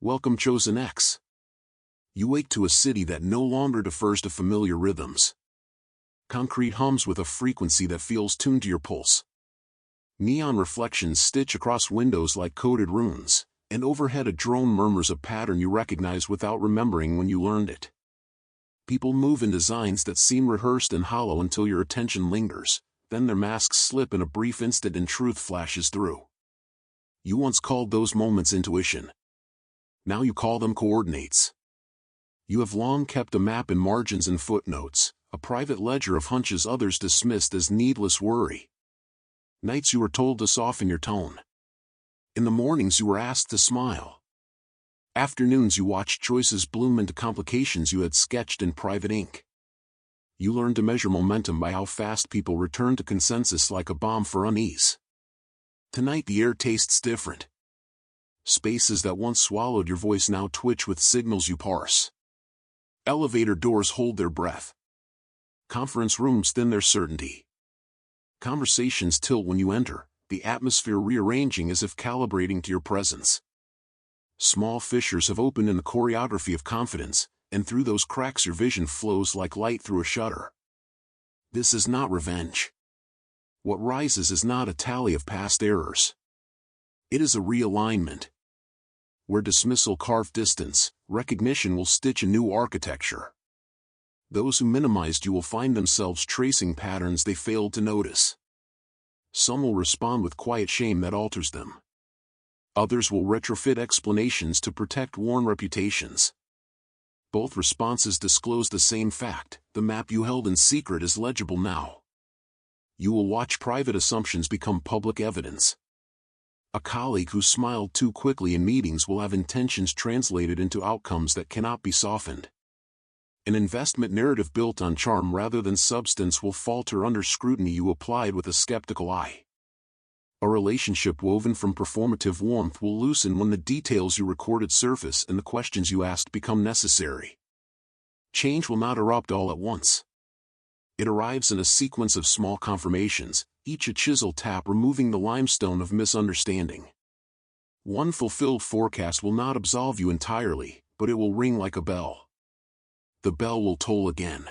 Welcome, Chosen X. You wake to a city that no longer defers to familiar rhythms. Concrete hums with a frequency that feels tuned to your pulse. Neon reflections stitch across windows like coded runes, and overhead a drone murmurs a pattern you recognize without remembering when you learned it. People move in designs that seem rehearsed and hollow until your attention lingers, then their masks slip in a brief instant and truth flashes through. You once called those moments intuition. Now you call them coordinates. You have long kept a map in margins and footnotes, a private ledger of hunches others dismissed as needless worry. Nights you were told to soften your tone. In the mornings you were asked to smile. Afternoons you watched choices bloom into complications you had sketched in private ink. You learned to measure momentum by how fast people return to consensus like a balm for unease. Tonight the air tastes different. Spaces that once swallowed your voice now twitch with signals you parse. Elevator doors hold their breath. Conference rooms thin their certainty. Conversations tilt when you enter, the atmosphere rearranging as if calibrating to your presence. Small fissures have opened in the choreography of confidence, and through those cracks your vision flows like light through a shutter. This is not revenge. What rises is not a tally of past errors. It is a realignment. Where dismissal carved distance, recognition will stitch a new architecture. Those who minimized you will find themselves tracing patterns they failed to notice. Some will respond with quiet shame that alters them. Others will retrofit explanations to protect worn reputations. Both responses disclose the same fact: the map you held in secret is legible now. You will watch private assumptions become public evidence. A colleague who smiled too quickly in meetings will have intentions translated into outcomes that cannot be softened. An investment narrative built on charm rather than substance will falter under scrutiny you applied with a skeptical eye. A relationship woven from performative warmth will loosen when the details you recorded surface and the questions you asked become necessary. Change will not erupt all at once. It arrives in a sequence of small confirmations, each a chisel tap removing the limestone of misunderstanding. One fulfilled forecast will not absolve you entirely, but it will ring like a bell. The bell will toll again.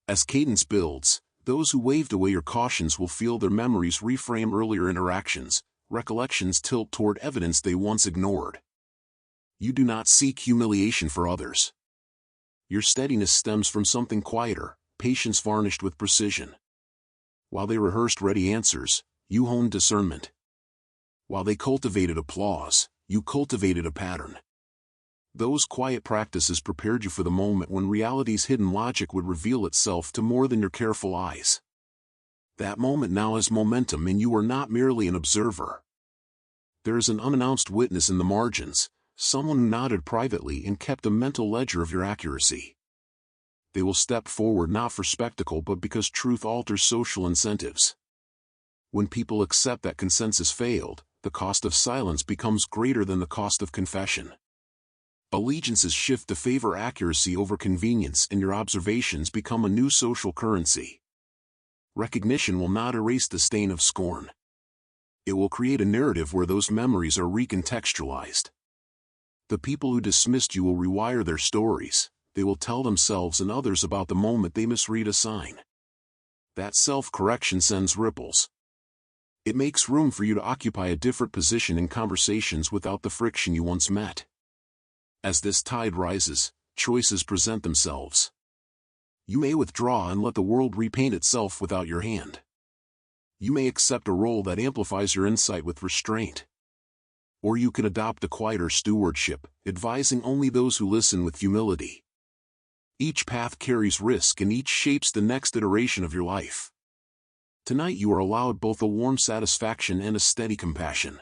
As cadence builds, those who waved away your cautions will feel their memories reframe earlier interactions, recollections tilt toward evidence they once ignored. You do not seek humiliation for others. Your steadiness stems from something quieter, patience varnished with precision. While they rehearsed ready answers, you honed discernment. While they cultivated applause, you cultivated a pattern. Those quiet practices prepared you for the moment when reality's hidden logic would reveal itself to more than your careful eyes. That moment now has momentum, and you are not merely an observer. There is an unannounced witness in the margins, someone who nodded privately and kept a mental ledger of your accuracy. They will step forward not for spectacle but because truth alters social incentives. When people accept that consensus failed, the cost of silence becomes greater than the cost of confession. Allegiances shift to favor accuracy over convenience, and your observations become a new social currency. Recognition will not erase the stain of scorn. It will create a narrative where those memories are recontextualized. The people who dismissed you will rewire their stories. They will tell themselves and others about the moment they misread a sign. That self-correction sends ripples. It makes room for you to occupy a different position in conversations without the friction you once met. As this tide rises, choices present themselves. You may withdraw and let the world repaint itself without your hand. You may accept a role that amplifies your insight with restraint. Or you can adopt a quieter stewardship, advising only those who listen with humility. Each path carries risk, and each shapes the next iteration of your life. Tonight you are allowed both a warm satisfaction and a steady compassion.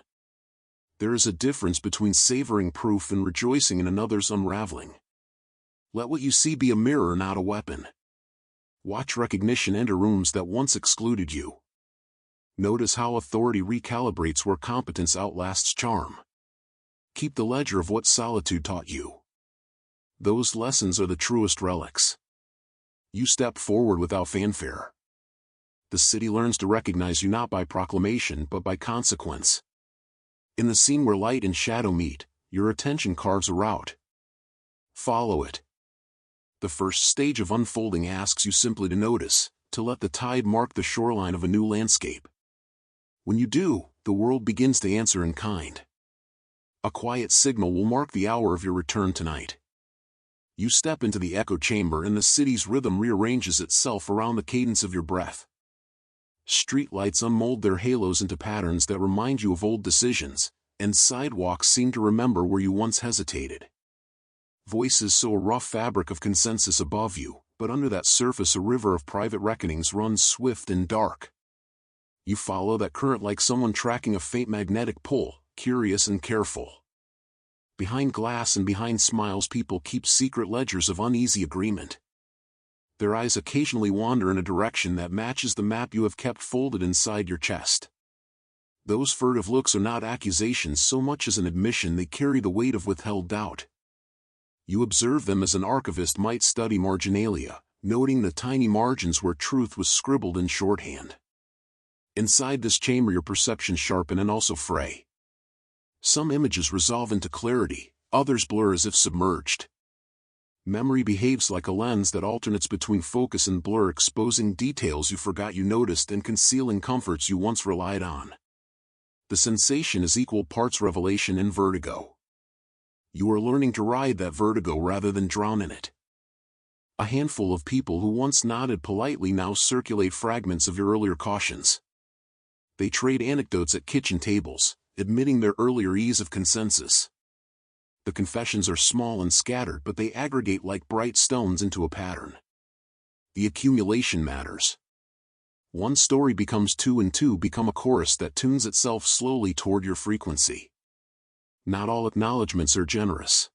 There is a difference between savoring proof and rejoicing in another's unraveling. Let what you see be a mirror, not a weapon. Watch recognition enter rooms that once excluded you. Notice how authority recalibrates where competence outlasts charm. Keep the ledger of what solitude taught you. Those lessons are the truest relics. You step forward without fanfare. The city learns to recognize you not by proclamation but by consequence. In the scene where light and shadow meet, Your attention carves a route. Follow it. The first stage of unfolding asks you simply to notice, to let the tide mark the shoreline of a new landscape. When you do, the world begins to answer in kind. A quiet signal will mark the hour of your return tonight. You step into the echo chamber and the city's rhythm rearranges itself around the cadence of your breath. Streetlights unmold their halos into patterns that remind you of old decisions, and sidewalks seem to remember where you once hesitated. Voices sow a rough fabric of consensus above you, but under that surface a river of private reckonings runs swift and dark. You follow that current like someone tracking a faint magnetic pull, curious and careful. Behind glass and behind smiles people keep secret ledgers of uneasy agreement. Their eyes occasionally wander in a direction that matches the map you have kept folded inside your chest. Those furtive looks are not accusations so much as an admission they carry the weight of withheld doubt. You observe them as an archivist might study marginalia, noting the tiny margins where truth was scribbled in shorthand. Inside this chamber your perceptions sharpen and also fray. Some images resolve into clarity, others blur as if submerged. Memory behaves like a lens that alternates between focus and blur, exposing details you forgot you noticed and concealing comforts you once relied on. The sensation is equal parts revelation and vertigo. You are learning to ride that vertigo rather than drown in it. A handful of people who once nodded politely now circulate fragments of your earlier cautions. They trade anecdotes at kitchen tables, admitting their earlier ease of consensus. The confessions are small and scattered, but they aggregate like bright stones into a pattern. The accumulation matters. One story becomes two and two become a chorus that tunes itself slowly toward your frequency. Not all acknowledgments are generous.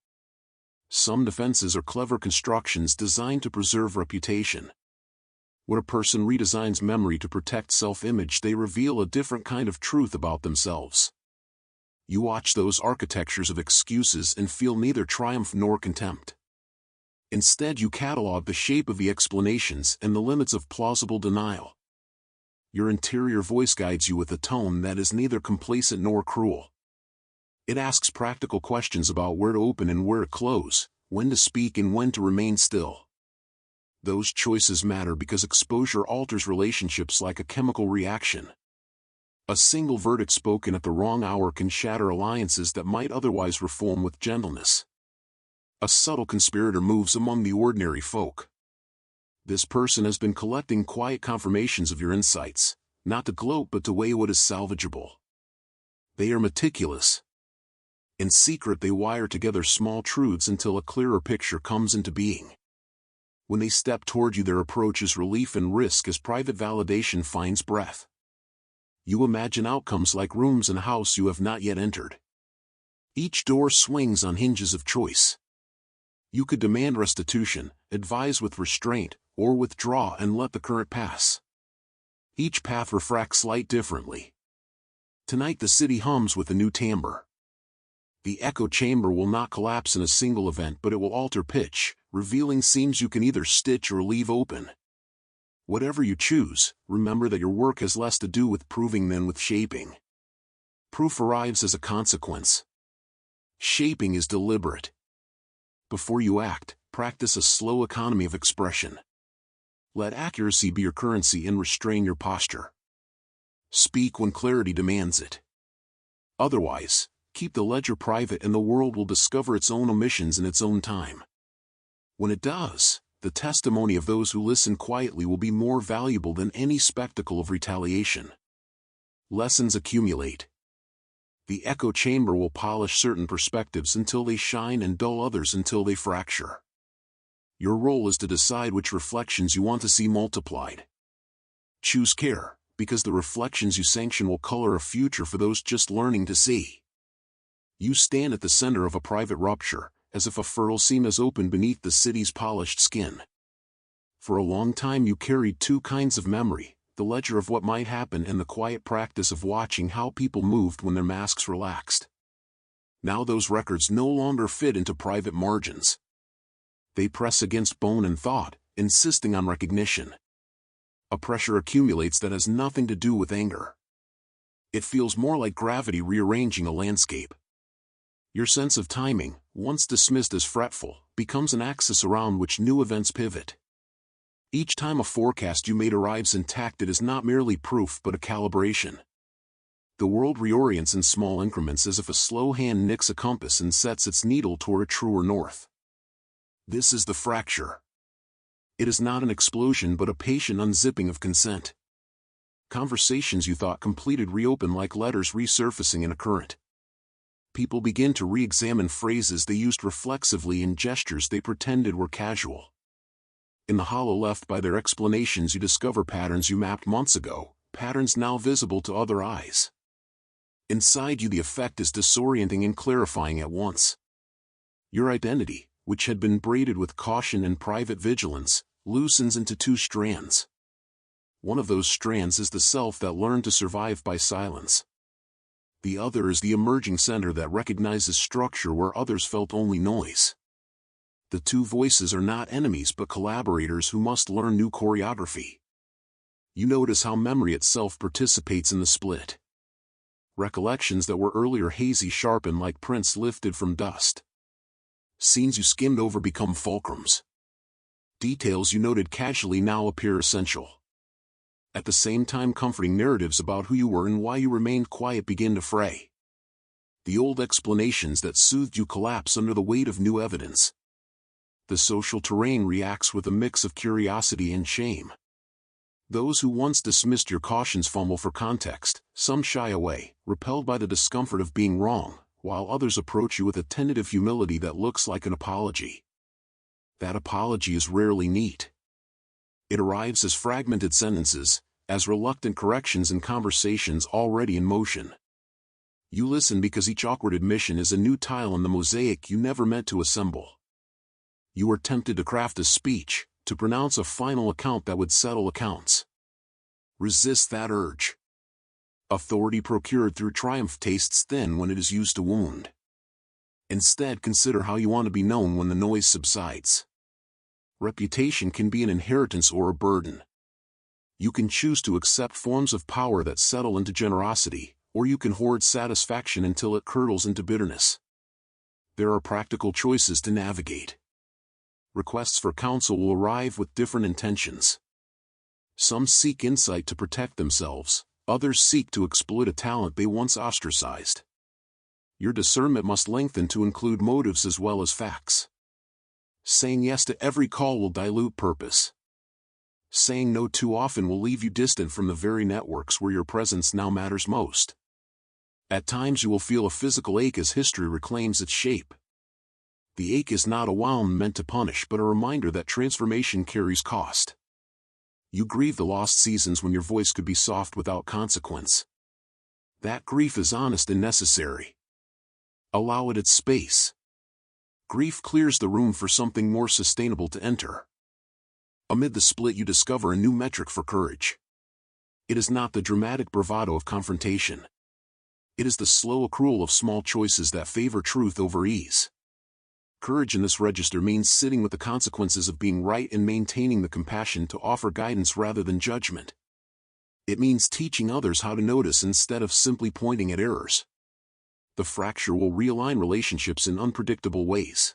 Some defenses are clever constructions designed to preserve reputation. When a person redesigns memory to protect self-image, they reveal a different kind of truth about themselves. You watch those architectures of excuses and feel neither triumph nor contempt. Instead, you catalog the shape of the explanations and the limits of plausible denial. Your interior voice guides you with a tone that is neither complacent nor cruel. It asks practical questions about where to open and where to close, when to speak and when to remain still. Those choices matter because exposure alters relationships like a chemical reaction. A single verdict spoken at the wrong hour can shatter alliances that might otherwise reform with gentleness. A subtle conspirator moves among the ordinary folk. This person has been collecting quiet confirmations of your insights, not to gloat but to weigh what is salvageable. They are meticulous. In secret they wire together small truths until a clearer picture comes into being. When they step toward you their approach is relief and risk as private validation finds breath. You imagine outcomes like rooms in a house you have not yet entered. Each door swings on hinges of choice. You could demand restitution, advise with restraint, or withdraw and let the current pass. Each path refracts light differently. Tonight the city hums with a new timbre. The echo chamber will not collapse in a single event, but it will alter pitch, revealing seams you can either stitch or leave open. Whatever you choose, remember that your work has less to do with proving than with shaping. Proof arrives as a consequence. Shaping is deliberate. Before you act, practice a slow economy of expression. Let accuracy be your currency and restrain your posture. Speak when clarity demands it. Otherwise, keep the ledger private and the world will discover its own omissions in its own time. When it does, the testimony of those who listen quietly will be more valuable than any spectacle of retaliation. Lessons accumulate. The echo chamber will polish certain perspectives until they shine and dull others until they fracture. Your role is to decide which reflections you want to see multiplied. Choose care, because the reflections you sanction will color a future for those just learning to see. You stand at the center of a private rupture, as if a fertile seam has opened beneath the city's polished skin. For a long time you carried two kinds of memory, the ledger of what might happen and the quiet practice of watching how people moved when their masks relaxed. Now those records no longer fit into private margins. They press against bone and thought, insisting on recognition. A pressure accumulates that has nothing to do with anger. It feels more like gravity rearranging a landscape. Your sense of timing, once dismissed as fretful, becomes an axis around which new events pivot. Each time a forecast you made arrives intact, it is not merely proof but a calibration. The world reorients in small increments as if a slow hand nicks a compass and sets its needle toward a truer north. This is the fracture. It is not an explosion but a patient unzipping of consent. Conversations you thought completed reopen like letters resurfacing in a current. People begin to re-examine phrases they used reflexively and gestures they pretended were casual. In the hollow left by their explanations you discover patterns you mapped months ago, patterns now visible to other eyes. Inside you the effect is disorienting and clarifying at once. Your identity, which had been braided with caution and private vigilance, loosens into two strands. One of those strands is the self that learned to survive by silence. The other is the emerging center that recognizes structure where others felt only noise. The two voices are not enemies but collaborators who must learn new choreography. You notice how memory itself participates in the split. Recollections that were earlier hazy sharpen like prints lifted from dust. Scenes you skimmed over become fulcrums. Details you noted casually now appear essential. At the same time, comforting narratives about who you were and why you remained quiet begin to fray. The old explanations that soothed you collapse under the weight of new evidence. The social terrain reacts with a mix of curiosity and shame. Those who once dismissed your cautions fumble for context, some shy away, repelled by the discomfort of being wrong, while others approach you with a tentative humility that looks like an apology. That apology is rarely neat. It arrives as fragmented sentences, as reluctant corrections in conversations already in motion. You listen because each awkward admission is a new tile in the mosaic you never meant to assemble. You are tempted to craft a speech, to pronounce a final account that would settle accounts. Resist that urge. Authority procured through triumph tastes thin when it is used to wound. Instead, consider how you want to be known when the noise subsides. Reputation can be an inheritance or a burden. You can choose to accept forms of power that settle into generosity, or you can hoard satisfaction until it curdles into bitterness. There are practical choices to navigate. Requests for counsel will arrive with different intentions. Some seek insight to protect themselves, others seek to exploit a talent they once ostracized. Your discernment must lengthen to include motives as well as facts. Saying yes to every call will dilute purpose. Saying no too often will leave you distant from the very networks where your presence now matters most. At times you will feel a physical ache as history reclaims its shape. The ache is not a wound meant to punish but a reminder that transformation carries cost. You grieve the lost seasons when your voice could be soft without consequence. That grief is honest and necessary. Allow it its space. Grief clears the room for something more sustainable to enter. Amid the split you discover a new metric for courage. It is not the dramatic bravado of confrontation. It is the slow accrual of small choices that favor truth over ease. Courage in this register means sitting with the consequences of being right and maintaining the compassion to offer guidance rather than judgment. It means teaching others how to notice instead of simply pointing at errors. The fracture will realign relationships in unpredictable ways.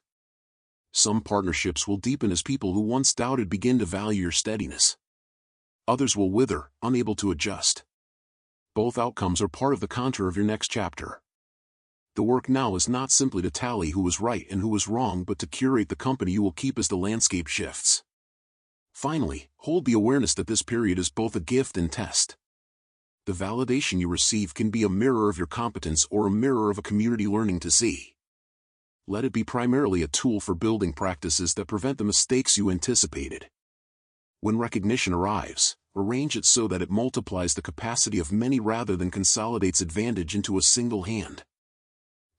Some partnerships will deepen as people who once doubted begin to value your steadiness. Others will wither, unable to adjust. Both outcomes are part of the contour of your next chapter. The work now is not simply to tally who was right and who was wrong but to curate the company you will keep as the landscape shifts. Finally, hold the awareness that this period is both a gift and test. The validation you receive can be a mirror of your competence or a mirror of a community learning to see. Let it be primarily a tool for building practices that prevent the mistakes you anticipated. When recognition arrives, arrange it so that it multiplies the capacity of many rather than consolidates advantage into a single hand.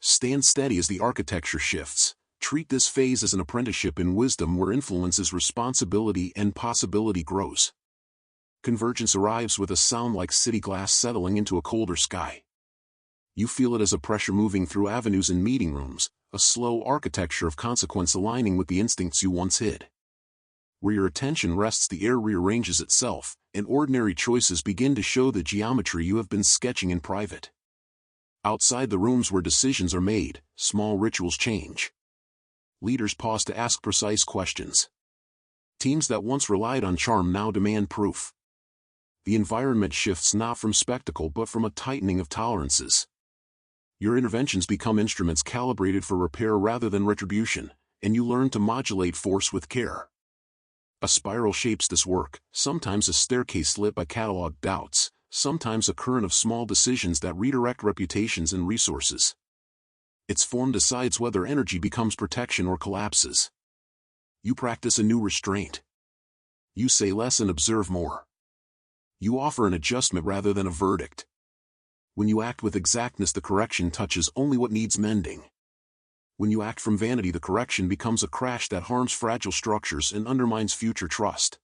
Stand steady as the architecture shifts. Treat this phase as an apprenticeship in wisdom where influence is responsibility and possibility grows. Convergence arrives with a sound like city glass settling into a colder sky. You feel it as a pressure moving through avenues and meeting rooms, a slow architecture of consequence aligning with the instincts you once hid. Where your attention rests, the air rearranges itself, and ordinary choices begin to show the geometry you have been sketching in private. Outside the rooms where decisions are made, small rituals change. Leaders pause to ask precise questions. Teams that once relied on charm now demand proof. The environment shifts not from spectacle but from a tightening of tolerances. Your interventions become instruments calibrated for repair rather than retribution, and you learn to modulate force with care. A spiral shapes this work, sometimes a staircase lit by cataloged doubts, sometimes a current of small decisions that redirect reputations and resources. Its form decides whether energy becomes protection or collapses. You practice a new restraint. You say less and observe more. You offer an adjustment rather than a verdict. When you act with exactness, the correction touches only what needs mending. When you act from vanity, the correction becomes a crash that harms fragile structures and undermines future trust.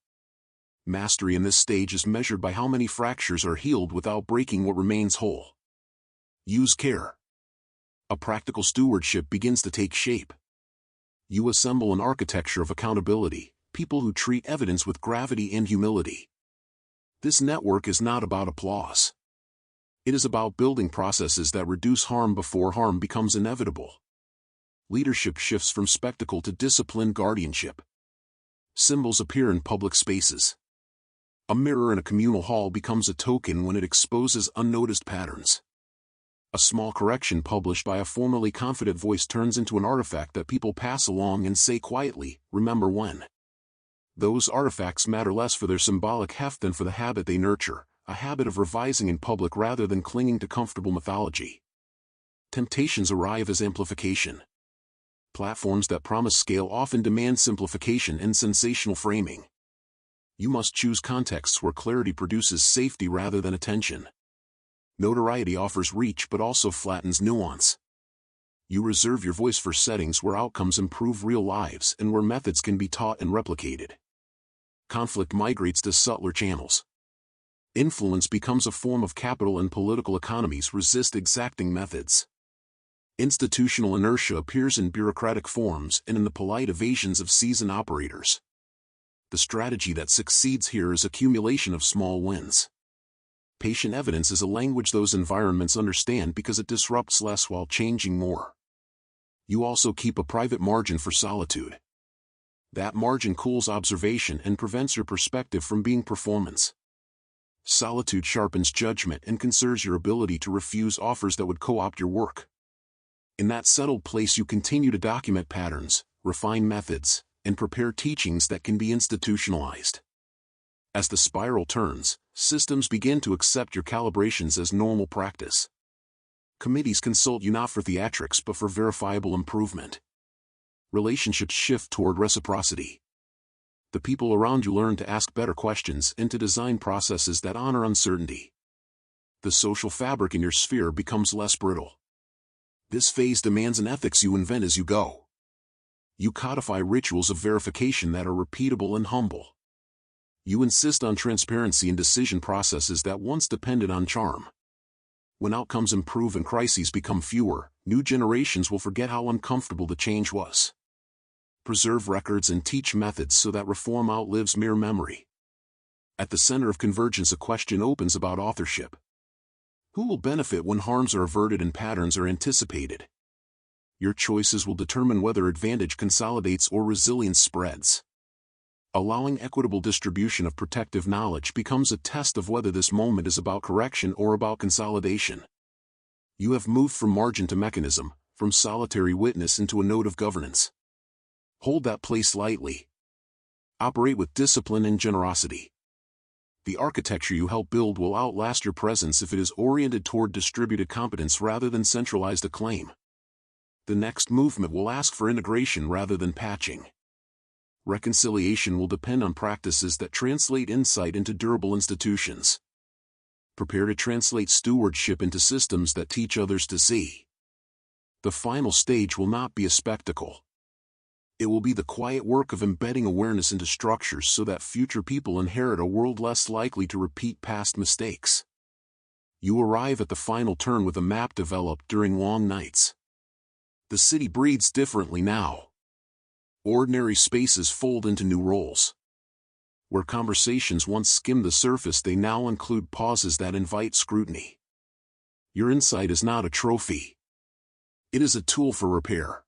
Mastery in this stage is measured by how many fractures are healed without breaking what remains whole. Use care. A practical stewardship begins to take shape. You assemble an architecture of accountability, people who treat evidence with gravity and humility. This network is not about applause. It is about building processes that reduce harm before harm becomes inevitable. Leadership shifts from spectacle to disciplined guardianship. Symbols appear in public spaces. A mirror in a communal hall becomes a token when it exposes unnoticed patterns. A small correction published by a formerly confident voice turns into an artifact that people pass along and say quietly, "Remember when?" Those artifacts matter less for their symbolic heft than for the habit they nurture, a habit of revising in public rather than clinging to comfortable mythology. Temptations arrive as amplification. Platforms that promise scale often demand simplification and sensational framing. You must choose contexts where clarity produces safety rather than attention. Notoriety offers reach but also flattens nuance. You reserve your voice for settings where outcomes improve real lives and where methods can be taught and replicated. Conflict migrates to subtler channels. Influence becomes a form of capital and political economies resist exacting methods. Institutional inertia appears in bureaucratic forms and in the polite evasions of seasoned operators. The strategy that succeeds here is accumulation of small wins. Patient evidence is a language those environments understand because it disrupts less while changing more. You also keep a private margin for solitude. That margin cools observation and prevents your perspective from being performance. Solitude sharpens judgment and conserves your ability to refuse offers that would co-opt your work. In that settled place you continue to document patterns, refine methods, and prepare teachings that can be institutionalized. As the spiral turns, systems begin to accept your calibrations as normal practice. Committees consult you not for theatrics but for verifiable improvement. Relationships shift toward reciprocity. The people around you learn to ask better questions and to design processes that honor uncertainty. The social fabric in your sphere becomes less brittle. This phase demands an ethics you invent as you go. You codify rituals of verification that are repeatable and humble. You insist on transparency in decision processes that once depended on charm. When outcomes improve and crises become fewer, new generations will forget how uncomfortable the change was. Preserve records and teach methods so that reform outlives mere memory. At the center of convergence, a question opens about authorship. Who will benefit when harms are averted and patterns are anticipated? Your choices will determine whether advantage consolidates or resilience spreads. Allowing equitable distribution of protective knowledge becomes a test of whether this moment is about correction or about consolidation. You have moved from margin to mechanism, from solitary witness into a node of governance. Hold that place lightly. Operate with discipline and generosity. The architecture you help build will outlast your presence if it is oriented toward distributed competence rather than centralized acclaim. The next movement will ask for integration rather than patching. Reconciliation will depend on practices that translate insight into durable institutions. Prepare to translate stewardship into systems that teach others to see. The final stage will not be a spectacle. It will be the quiet work of embedding awareness into structures so that future people inherit a world less likely to repeat past mistakes. You arrive at the final turn with a map developed during long nights. The city breathes differently now. Ordinary spaces fold into new roles. Where conversations once skimmed the surface, they now include pauses that invite scrutiny. Your insight is not a trophy. It is a tool for repair.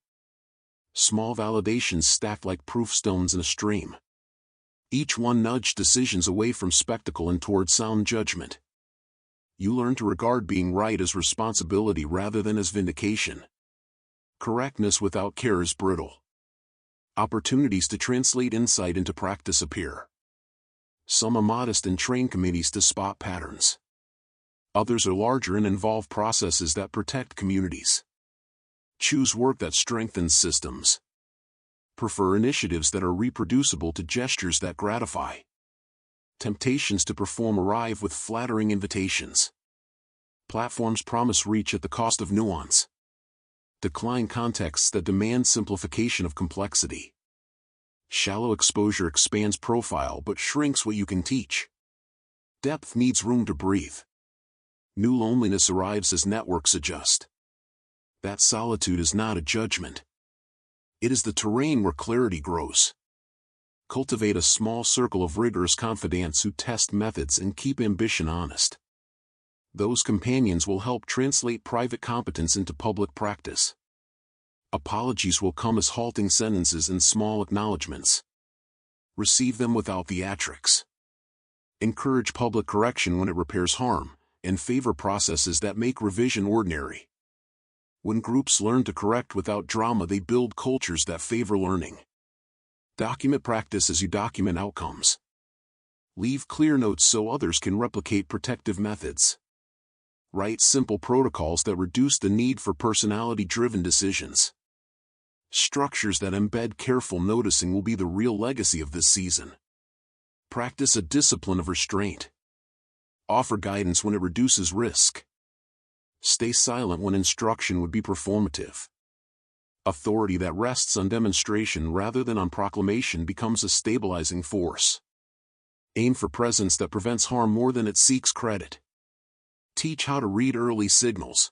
Small validations stack like proof stones in a stream. Each one nudged decisions away from spectacle and toward sound judgment. You learn to regard being right as responsibility rather than as vindication. Correctness without care is brittle. Opportunities to translate insight into practice appear. Some are modest and train committees to spot patterns. Others are larger and involve processes that protect communities. Choose work that strengthens systems. Prefer initiatives that are reproducible to gestures that gratify. Temptations to perform arrive with flattering invitations. Platforms promise reach at the cost of nuance. Decline contexts that demand simplification of complexity. Shallow exposure expands profile but shrinks what you can teach. Depth needs room to breathe. New loneliness arrives as networks adjust. That solitude is not a judgment. It is the terrain where clarity grows. Cultivate a small circle of rigorous confidants who test methods and keep ambition honest. Those companions will help translate private competence into public practice. Apologies will come as halting sentences and small acknowledgments. Receive them without theatrics. Encourage public correction when it repairs harm, and favor processes that make revision ordinary. When groups learn to correct without drama, they build cultures that favor learning. Document practice as you document outcomes. Leave clear notes so others can replicate protective methods. Write simple protocols that reduce the need for personality-driven decisions. Structures that embed careful noticing will be the real legacy of this season. Practice a discipline of restraint. Offer guidance when it reduces risk. Stay silent when instruction would be performative. Authority that rests on demonstration rather than on proclamation becomes a stabilizing force. Aim for presence that prevents harm more than it seeks credit. Teach how to read early signals.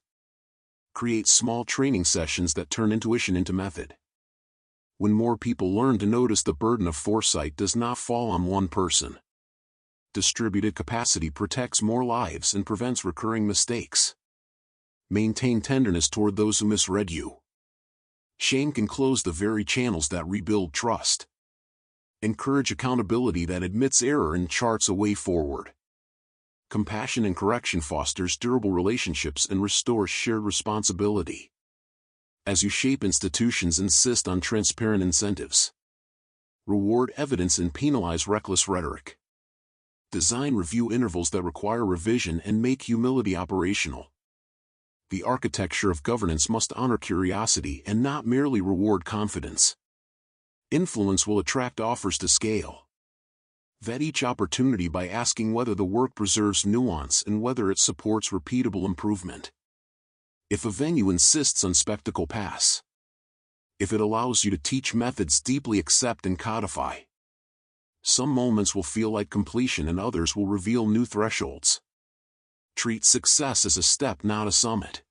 Create small training sessions that turn intuition into method. When more people learn to notice, the burden of foresight does not fall on one person. Distributed capacity protects more lives and prevents recurring mistakes. Maintain tenderness toward those who misread you. Shame can close the very channels that rebuild trust. Encourage accountability that admits error and charts a way forward. Compassion and correction fosters durable relationships and restores shared responsibility. As you shape institutions, insist on transparent incentives. Reward evidence and penalize reckless rhetoric. Design review intervals that require revision and make humility operational. The architecture of governance must honor curiosity and not merely reward confidence. Influence will attract offers to scale. Vet each opportunity by asking whether the work preserves nuance and whether it supports repeatable improvement. If a venue insists on spectacle, pass. If it allows you to teach methods, deeply accept and codify. Some moments will feel like completion and others will reveal new thresholds. Treat success as a step, not a summit.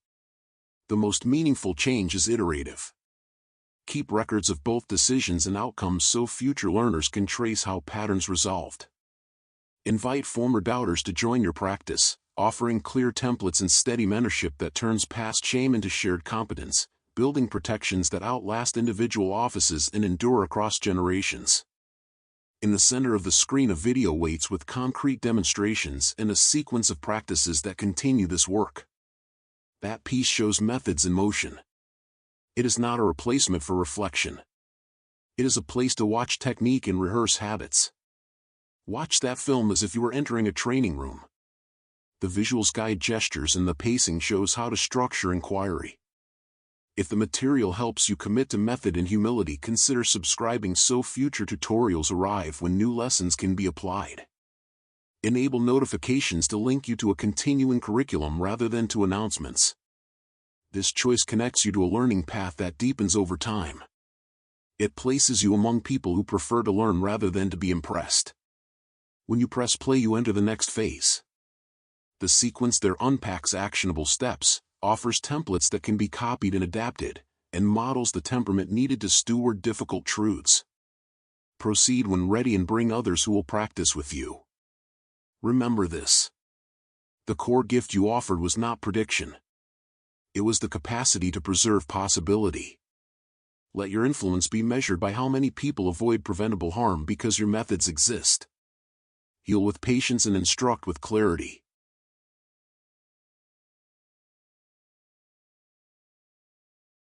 The most meaningful change is iterative. Keep records of both decisions and outcomes so future learners can trace how patterns resolved. Invite former doubters to join your practice, offering clear templates and steady mentorship that turns past shame into shared competence, building protections that outlast individual offices and endure across generations. In the center of the screen, a video waits with concrete demonstrations and a sequence of practices that continue this work. That piece shows methods in motion. It is not a replacement for reflection. It is a place to watch technique and rehearse habits. Watch that film as if you were entering a training room. The visuals guide gestures and the pacing shows how to structure inquiry. If the material helps you commit to method and humility, consider subscribing so future tutorials arrive when new lessons can be applied. Enable notifications to link you to a continuing curriculum rather than to announcements. This choice connects you to a learning path that deepens over time. It places you among people who prefer to learn rather than to be impressed. When you press play, you enter the next phase. The sequence there unpacks actionable steps, offers templates that can be copied and adapted, and models the temperament needed to steward difficult truths. Proceed when ready and bring others who will practice with you. Remember this. The core gift you offered was not prediction. It was the capacity to preserve possibility. Let your influence be measured by how many people avoid preventable harm because your methods exist. Heal with patience and instruct with clarity.